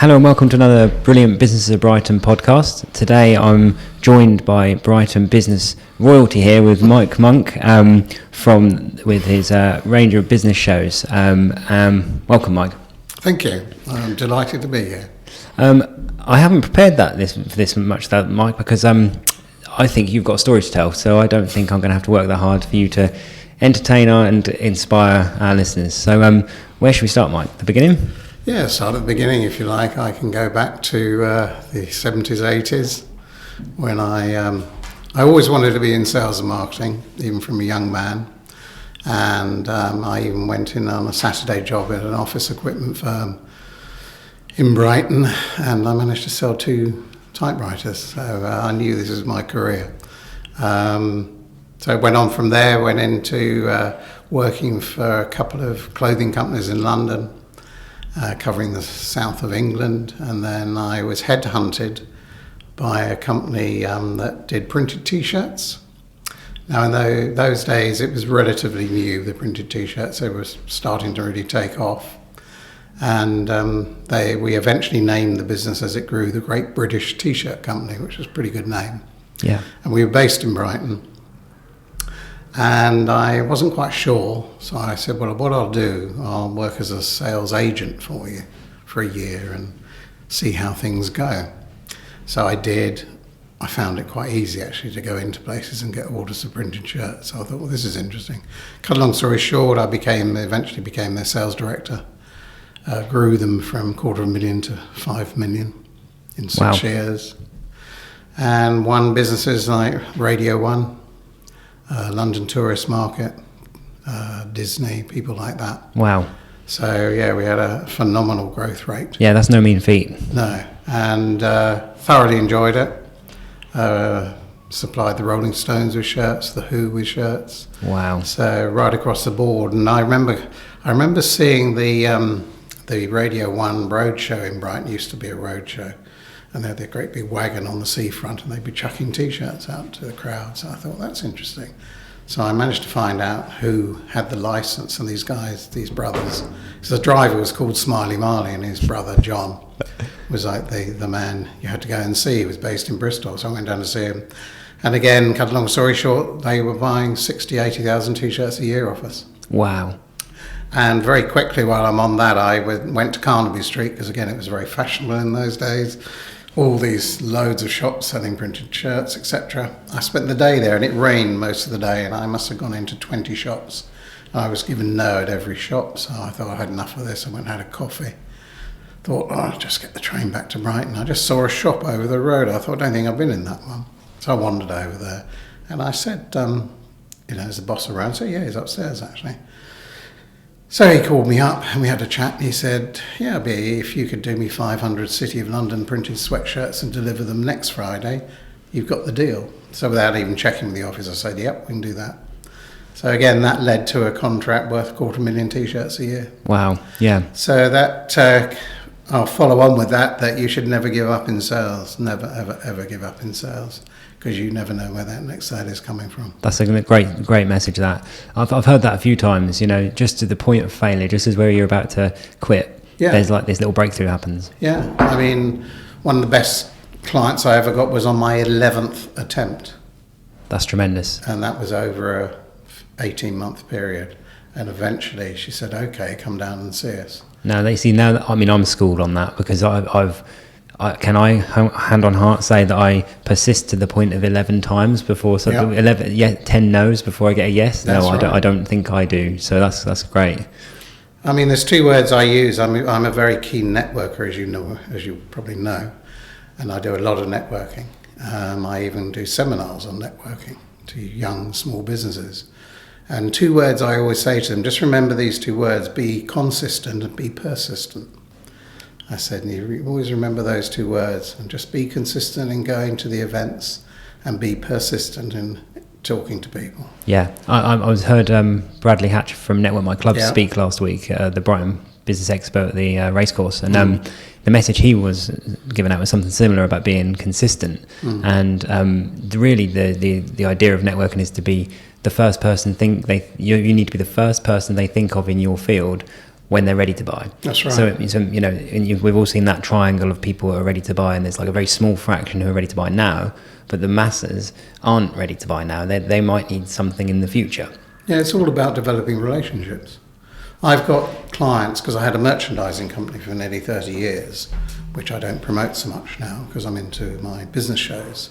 Hello and welcome to another brilliant Businesses of Brighton podcast. Today I'm joined by Brighton business royalty here with Mike Monk with his range of business shows. Welcome, Mike. Thank you. I'm delighted to be here. I haven't prepared this much, Mike, because I think you've got a story to tell, so I don't think I'm going to have to work that hard for you to entertain and inspire our listeners. So where should we start, Mike? The beginning? Yeah, start at the beginning if you like. I can go back to the 70s, 80s when I always wanted to be in sales and marketing, even from a young man. And I even went in on a Saturday job at an office equipment firm in Brighton, and I managed to sell 2 typewriters. So I knew this was my career. So I went on from there, went into working for a couple of clothing companies in London, covering the south of England, and then I was headhunted by a company that did printed T-shirts. Now in those days it was relatively new, the printed T-shirts. They were starting to really take off, and we eventually named the business as it grew the Great British T-shirt Company, which was a pretty good name. Yeah. And we were based in Brighton. And I wasn't quite sure, so I said, well, what I'll do, I'll work as a sales agent for you for a year and see how things go. So I did. I found it quite easy, actually, to go into places and get orders of printed shirts. So I thought, well, this is interesting. Cut a long story short, I eventually became their sales director, grew them from $250,000 to $5 million in 6 years, and won businesses like Radio 1, London Tourist Market, Disney, people like that. Wow. So, yeah, we had a phenomenal growth rate. Yeah, that's no mean feat. No, and thoroughly enjoyed it. Supplied the Rolling Stones with shirts, the Who with shirts. Wow. So right across the board. And I remember seeing the Radio 1 road show in Brighton. It used to be a road show. And they had their great big wagon on the seafront, and they'd be chucking T-shirts out to the crowd. So I thought, that's interesting. So I managed to find out who had the license, and these guys, these brothers. So the driver was called Smiley Marley, and his brother John was like the man you had to go and see. He was based in Bristol, so I went down to see him. And again, cut a long story short, they were buying 80,000 T-shirts a year off us. Wow. And very quickly, while I'm on that, I went to Carnaby Street, because again, it was very fashionable in those days. All these loads of shops selling printed shirts, etc. I spent the day there, and it rained most of the day, and I must have gone into 20 shops. I was given no at every shop, so I thought I had enough of this. I went and had a coffee. Thought, I'll just get the train back to Brighton. I just saw a shop over the road. I thought, I don't think I've been in that one. So I wandered over there, and I said, is the boss around? So yeah, he's upstairs, actually. So he called me up and we had a chat, and he said, yeah, if you could do me 500 City of London printed sweatshirts and deliver them next Friday, you've got the deal. So without even checking with the office, I said, yep, we can do that. So again, that led to a contract worth 250,000 T-shirts a year. Wow, yeah. So that, I'll follow on with that you should never give up in sales. Never, ever, ever give up in sales, because you never know where that next sale is coming from. That's a great message, that. I've heard that a few times, just to the point of failure, just as where you're about to quit. Yeah. There's like this little breakthrough happens. Yeah, I mean, one of the best clients I ever got was on my 11th attempt. That's tremendous. And that was over a 18-month period. And eventually she said, okay, come down and see us. I'm schooled on that, because can I, hand on heart, say that I persist to the point of 11 times before, 10 no's before I get a yes? That's right. I don't think I do. So that's great. I mean, there's 2 words I use. I'm a very keen networker, as you probably know, and I do a lot of networking. I even do seminars on networking to young, small businesses. And 2 words I always say to them, just remember these 2 words: be consistent and be persistent. I said, you always remember those 2 words, and just be consistent in going to the events and be persistent in talking to people. Yeah, I was heard Bradley Hatch from Network My Club speak last week, the Brighton business expert at the racecourse, and the message he was giving out was something similar about being consistent. And really the idea of networking is to be the first person you need to be the first person they think of in your field when they're ready to buy. That's right. So you know, we've all seen that triangle of people who are ready to buy, and there's like a very small fraction who are ready to buy now, but the masses aren't ready to buy now. They might need something in the future. Yeah, it's all about developing relationships. I've got clients, because I had a merchandising company for nearly 30 years, which I don't promote so much now because I'm into my business shows.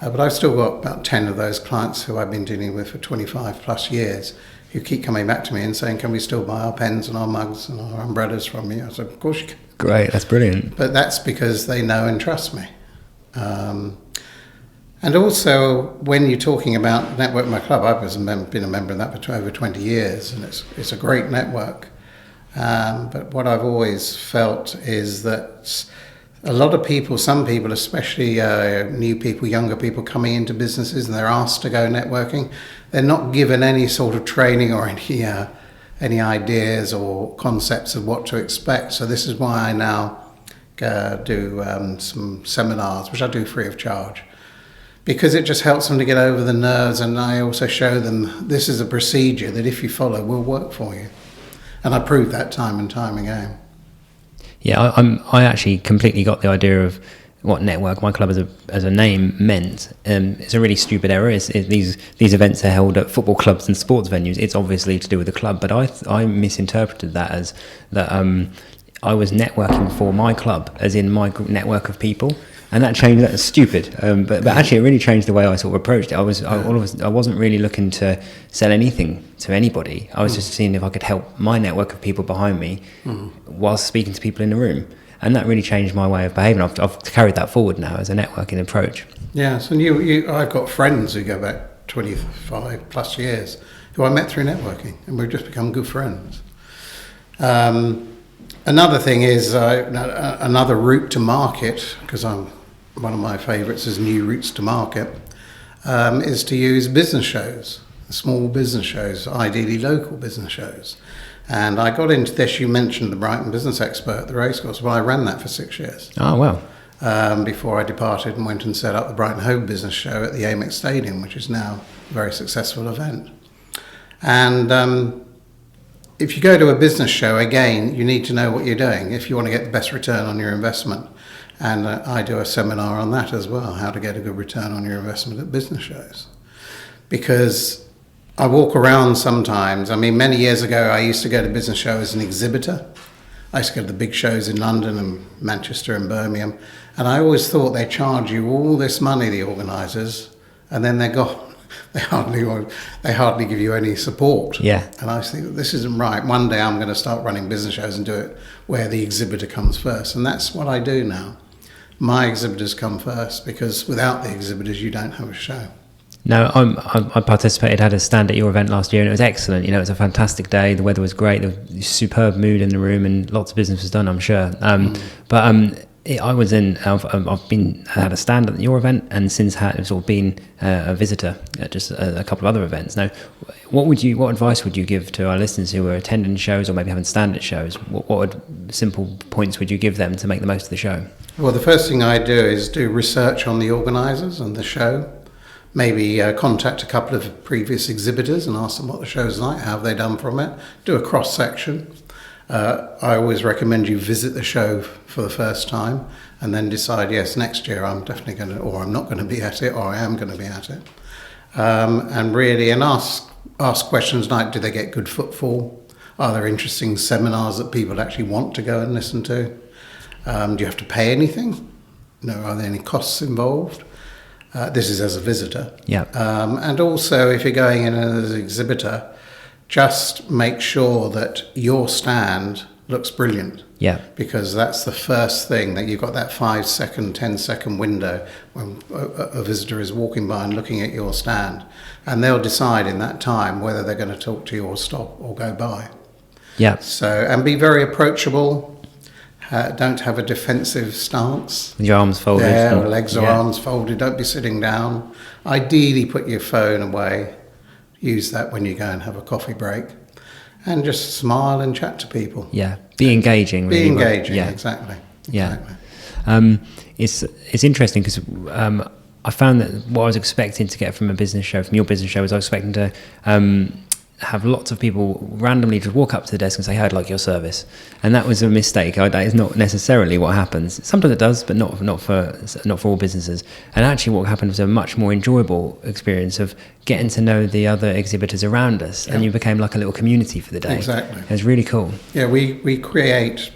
But I've still got about 10 of those clients who I've been dealing with for 25 plus years, who keep coming back to me and saying, can we still buy our pens and our mugs and our umbrellas from you? I said, of course you can. Great, that's brilliant. But that's because they know and trust me. And also, when you're talking about Network My Club, I've been a member of that for over 20 years, and it's a great network. But what I've always felt is that a lot of people, some people, especially new people, younger people coming into businesses, and they're asked to go networking, they're not given any sort of training or any ideas or concepts of what to expect. So this is why I now do some seminars, which I do free of charge, because it just helps them to get over the nerves. And I also show them this is a procedure that if you follow will work for you. And I prove that time and time again. Yeah, I actually completely got the idea of what Network My Club as a name meant. It's a really stupid error. These events are held at football clubs and sports venues. It's obviously to do with the club, but I misinterpreted that as that I was networking for my club, as in my network of people. And that changed. That's stupid, but actually, it really changed the way I sort of approached it. I wasn't really looking to sell anything to anybody. I was just seeing if I could help my network of people behind me whilst speaking to people in the room, and that really changed my way of behaving. I've carried that forward now as a networking approach. Yes, and I've got friends who go back 25 plus years who I met through networking, and we've just become good friends. Another thing is another route to market, because one of my favourites is new routes to market, is to use business shows, small business shows, ideally local business shows. And I got into this, you mentioned the Brighton Business Expo at the racecourse. Well, I ran that for 6 years. Oh, wow. Before I departed and went and set up the Brighton and Hove Business Show at the Amex Stadium, which is now a very successful event. And if you go to a business show, again, you need to know what you're doing if you want to get the best return on your investment. And I do a seminar on that as well, how to get a good return on your investment at business shows. Because I walk around sometimes. I mean, many years ago, I used to go to business shows as an exhibitor. I used to go to the big shows in London and Manchester and Birmingham. And I always thought they charge you all this money, the organisers, and then they're gone. They hardly give you any support. Yeah. And I think this isn't right. One day I'm going to start running business shows and do it where the exhibitor comes first. And that's what I do now. My exhibitors come first, because without the exhibitors, you don't have a show. No, I participated, had a stand at your event last year, and it was excellent. You know, it was a fantastic day. The weather was great. There was superb mood in the room, and lots of business was done, I'm sure. I was in. I've had a stand at your event, and since had sort of been a visitor at just a couple of other events. Now, what advice would you give to our listeners who are attending shows or maybe having stand at shows? What simple points would you give them to make the most of the show? Well, the first thing I do is do research on the organisers and the show. Maybe contact a couple of previous exhibitors and ask them what the show's like, how have they done from it. Do a cross section. I always recommend you visit the show for the first time and then decide, yes, next year I'm definitely going to, or I'm not going to be at it, or I am going to be at it. And ask questions like, do they get good footfall? Are there interesting seminars that people actually want to go and listen to? Do you have to pay anything? No, are there any costs involved? This is as a visitor. Yeah. And also, if you're going in as an exhibitor, just make sure that your stand looks brilliant. Yeah. Because that's the first thing, that you've got that 5-second, 10-second window when a visitor is walking by and looking at your stand. And they'll decide in that time whether they're going to talk to you or stop or go by. Yeah. So, and be very approachable. Don't have a defensive stance. With your arms folded. Yeah, or legs or arms folded. Don't be sitting down. Ideally, put your phone away. Use that when you go and have a coffee break. And just smile and chat to people. Yeah, be engaging. Really. Be engaging, yeah. Exactly. Yeah. It's interesting because I found that what I was expecting to get from a business show, from your business show, was I was expecting to have lots of people randomly just walk up to the desk and say, "Hey, I'd like your service," and that was a mistake. That is not necessarily what happens. Sometimes it does, but not for all businesses. And actually, what happened was a much more enjoyable experience of getting to know the other exhibitors around us, and you became like a little community for the day. Exactly, it was really cool. Yeah, we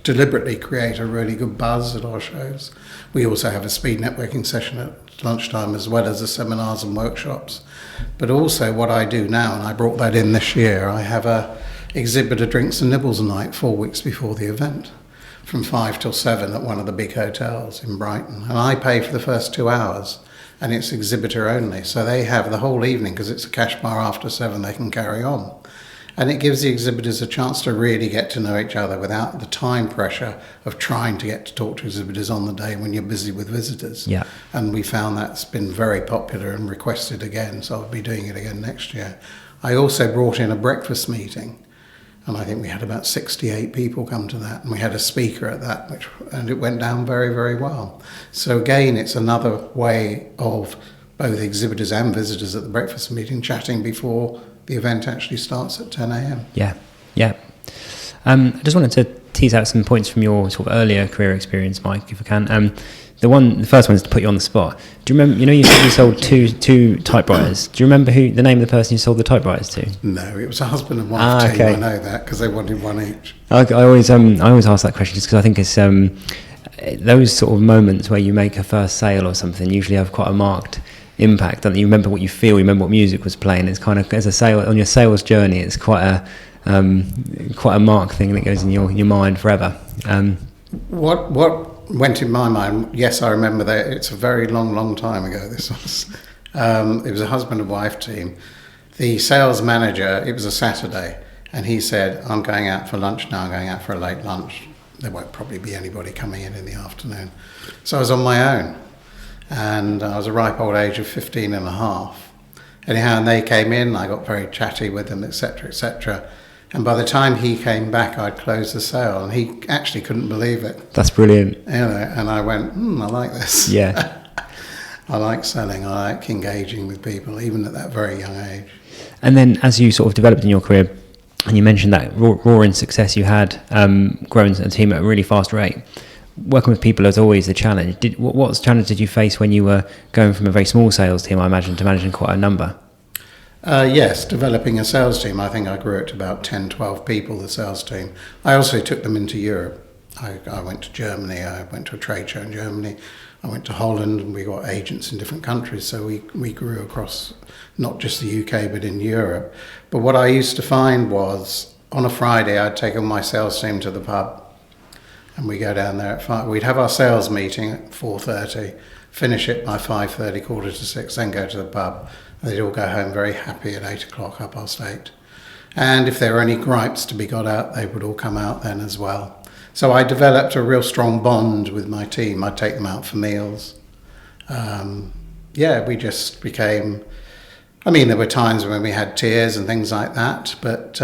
deliberately create a really good buzz at our shows. We also have a speed networking session at lunchtime, as well as the seminars and workshops. But also what I do now, and I brought that in this year, I have a exhibitor drinks and nibbles night 4 weeks before the event, from 5 till 7 at one of the big hotels in Brighton. And I pay for the first 2 hours, and it's exhibitor only. So they have the whole evening, because it's a cash bar after 7, they can carry on. And it gives the exhibitors a chance to really get to know each other without the time pressure of trying to get to talk to exhibitors on the day when you're busy with visitors. Yeah. And we found that's been very popular and requested again, so I'll be doing it again next year. I also brought in a breakfast meeting, and I think we had about 68 people come to that, and we had a speaker at that, and it went down very, very well. So again, it's another way of both exhibitors and visitors at the breakfast meeting chatting before the event actually starts at 10 a.m. Yeah. I just wanted to tease out some points from your sort of earlier career experience, Mike, if I can. The first one is to put you on the spot. Do you remember? You know, you said you sold two typewriters. Do you remember the name of the person you sold the typewriters to? No, it was a husband and wife team. I know that because they wanted one each. I always ask that question just because I think it's those sort of moments where you make a first sale or something usually have quite a marked impact. Don't you remember what you feel? You remember what music was playing. It's kind of, as a sale on your sales journey, it's quite a marked thing that goes in your mind forever. What went in my mind? Yes, I remember that. It's a very long time ago. This was. It was a husband and wife team. The sales manager. It was a Saturday, and he said, "I'm going out for lunch now. I'm going out for a late lunch. There won't probably be anybody coming in the afternoon." So I was on my own. And I was a ripe old age of 15 and a half. Anyhow, and they came in, I got very chatty with them, etc., etc. And by the time he came back, I'd closed the sale, and he actually couldn't believe it. That's brilliant. And I went, I like this. Yeah. I like selling, I like engaging with people, even at that very young age. And then as you sort of developed in your career, and you mentioned that roaring success you had, growing a team at a really fast rate, working with people is always a challenge. What challenge did you face when you were going from a very small sales team, I imagine, to managing quite a number? Yes, developing a sales team. I think I grew it to about 10, 12 people, the sales team. I also took them into Europe. I went to Germany, I went to a trade show in Germany, I went to Holland, and we got agents in different countries, so we grew across not just the UK but in Europe. But what I used to find was, on a Friday I'd take my sales team to the pub, and we go down there at 5. We'd have our sales meeting at 4:30, finish it by 5:30, 5:45, then go to the pub. And they'd all go home very happy at 8 o'clock, 8:30. And if there were any gripes to be got out, they would all come out then as well. So I developed a real strong bond with my team. I'd take them out for meals. We just became... there were times when we had tears and things like that, but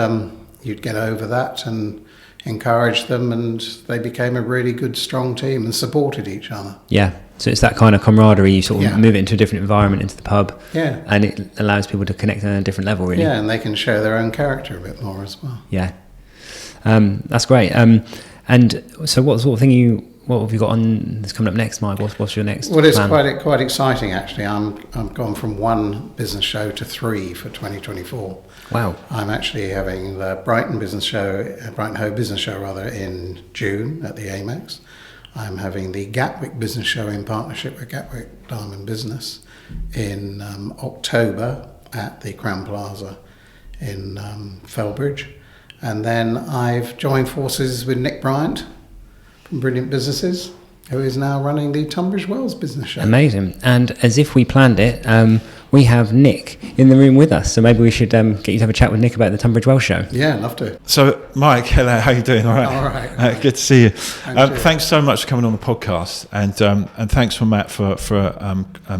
you'd get over that and encourage them, and they became a really good, strong team and supported each other. Yeah. So it's that kind of camaraderie, you sort of move it into a different environment, into the pub. Yeah. And it allows people to connect on a different level, really. Yeah, and they can show their own character a bit more as well. Yeah. That's great. And so what sort of thing what have you got on that's coming up next, Mike? What's your next Well, it's plan? quite exciting, actually. I'm gone from 1 business show to 3 for 2024. Wow. I'm actually having the Brighton and Hove Business Show in June at the Amex. I'm having the Gatwick Business Show in partnership with Gatwick Diamond Business in October at the Crown Plaza in Felbridge. And then I've joined forces with Nick Bryant from Brilliant Businesses, who is now running the Tunbridge Wells Business Show. Amazing. And as if we planned it, we have Nick in the room with us. So maybe we should get you to have a chat with Nick about the Tunbridge Wells Show. Yeah, I'd love to. So, Mike, hello, how are you doing? All right. All right. Good to see you. Thanks so much for coming on the podcast, and thanks for Matt for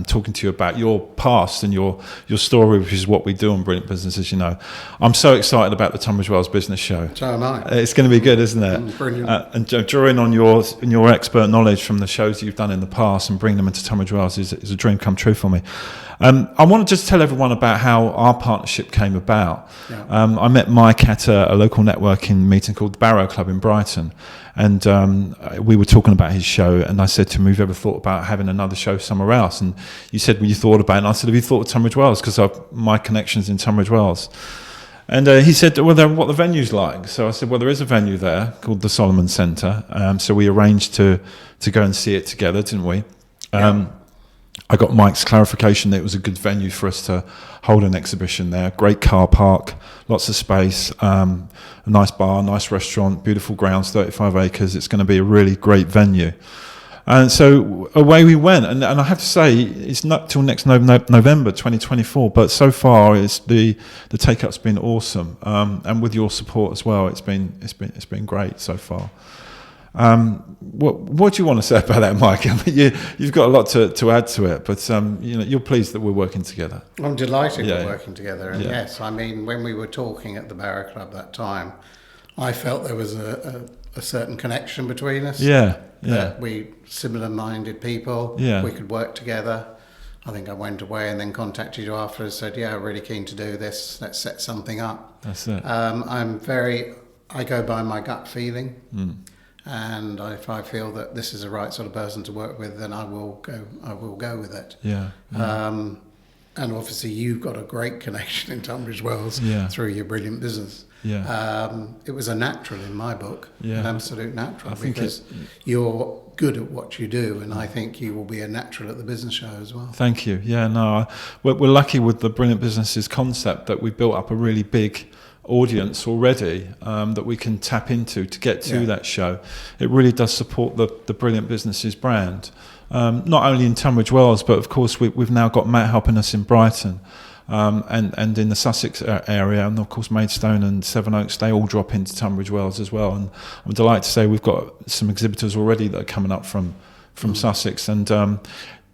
talking to you about your past and your story, which is what we do on Brilliant Business, you know. I'm so excited about the Tunbridge Wells Business Show. So am I. It's going to be good, isn't it? Brilliant. And drawing on your expert knowledge from the shows you've done in the past and bringing them into Tunbridge Wells is a dream come true for me. I want to just tell everyone about how our partnership came about. Yeah. I met Mike at a local networking meeting called the Barrow Club in Brighton, and we were talking about his show, and I said to him, have you ever thought about having another show somewhere else? And you said, well, you thought about it, and I said, have you thought of Tunbridge Wells? Because my connection's in Tunbridge Wells. And he said, well, what the venue's like. So I said, well, there is a venue there called the Solomon Centre. So we arranged to go and see it together, didn't we? I got Mike's clarification that it was a good venue for us to hold an exhibition there. Great car park, lots of space, a nice bar, nice restaurant, beautiful grounds, 35 acres. It's going to be a really great venue. And so away we went. And I have to say, it's not till next November 2024, but so far it's the take-up's been awesome. And with your support as well, it's been great so far. What do you want to say about that, Mike? I mean, you've got a lot to add to it, but you're pleased that we're working together. I'm delighted we're working together, and yes, I mean, when we were talking at the Barrow Club that time, I felt there was a certain connection between us. That we similar-minded people. We could work together. I think I went away and then contacted you after and said, I'm really keen to do this. Let's set something up. That's it. I go by my gut feeling. And if I feel that this is the right sort of person to work with, then I will go with it. And obviously you've got a great connection in Tunbridge Wells through your brilliant business. It was a natural in my book, an absolute natural, because you're good at what you do, and I think you will be a natural at the business show as well. Thank you. We're lucky with the Brilliant Businesses concept that we built up a really big audience already that we can tap into to get to that show. It really does support the Brilliant Businesses brand, not only in Tunbridge Wells, but of course we've now got Matt helping us in Brighton and in the Sussex area, and of course Maidstone and Sevenoaks, they all drop into Tunbridge Wells as well. And I'm delighted to say we've got some exhibitors already that are coming up from Sussex. And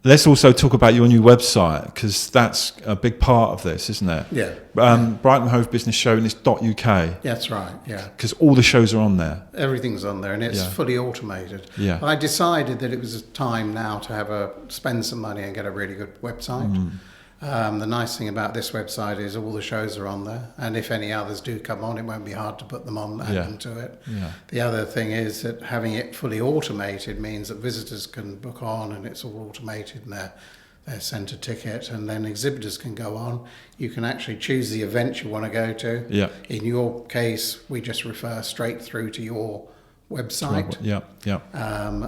let's also talk about your new website, because that's a big part of this, isn't it? Brighton and Hove Business Show, and it's .uk. That's right, Because all the shows are on there. Everything's on there, and it's fully automated. I decided that it was time now to spend some money and get a really good website. The nice thing about this website is all the shows are on there, and if any others do come on, it won't be hard to put them on, add them to it. The other thing is that having it fully automated means that visitors can book on, and it's all automated, and they're sent a ticket, and then exhibitors can go on. You can actually choose the event you want to go to. In your case, we just refer straight through to your website.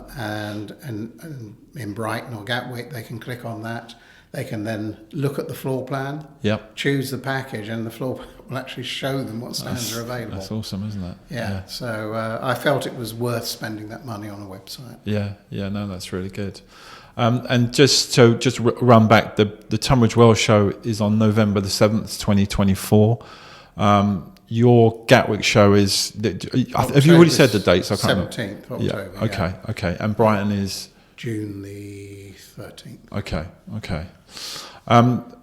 And in Brighton or Gatwick, they can click on that. They can then look at the floor plan, choose the package, and the floor plan will actually show them what stands are available. That's awesome, isn't it? So I felt it was worth spending that money on a website. No, that's really good. And just run back, the Tunbridge Wells show is on November the 7th, 2024. Your Gatwick show is... have you already said the dates? I can't 17th October. Okay. And Brighton is... June the 13th. Okay.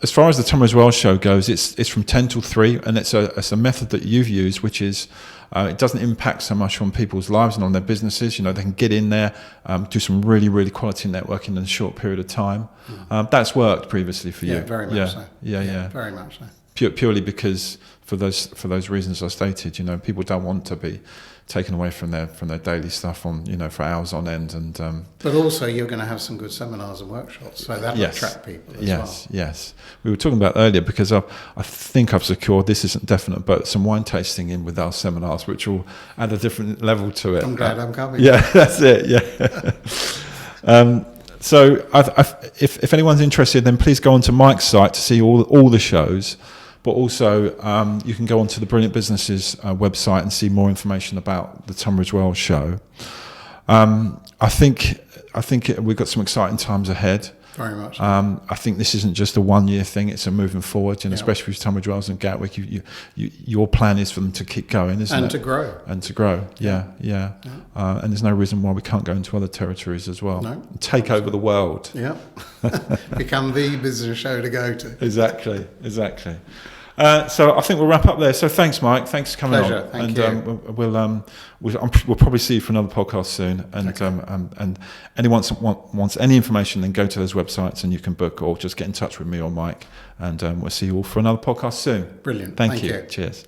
As far as the Tunbridge Wells show goes, it's from 10 till 3, and it's a method that you've used, which is it doesn't impact so much on people's lives and on their businesses. They can get in there, do some really, really quality networking in a short period of time. That's worked previously for you. Very much so. Very much so. Purely because for those reasons I stated, people don't want to be taken away from their daily stuff on for hours on end, and but also you're going to have some good seminars and workshops, so that'll attract people as well. Yes, we were talking about earlier, because I think I've secured, this isn't definite, but some wine tasting in with our seminars, which will add a different level to it. I'm glad I'm coming. That's it. So if anyone's interested, then please go onto Mike's site to see all the shows. But also, you can go onto the Brilliant Businesses website and see more information about the Tunbridge Wells show. I think we've got some exciting times ahead. Very much. I think this isn't just a one-year thing; it's a moving forward, especially with Tunbridge Wells and Gatwick. Your plan is for them to keep going, isn't it? And to grow. And to grow. And there's no reason why we can't go into other territories as well. No. Take over the world. Become the business show to go to. Exactly. So I think we'll wrap up there. So thanks, Mike. Thanks for coming Pleasure. on. Thank you. We'll probably see you for another podcast soon. And and anyone wants any information, then go to those websites and you can book or just get in touch with me or Mike. And we'll see you all for another podcast soon. Brilliant. Thank you. Cheers.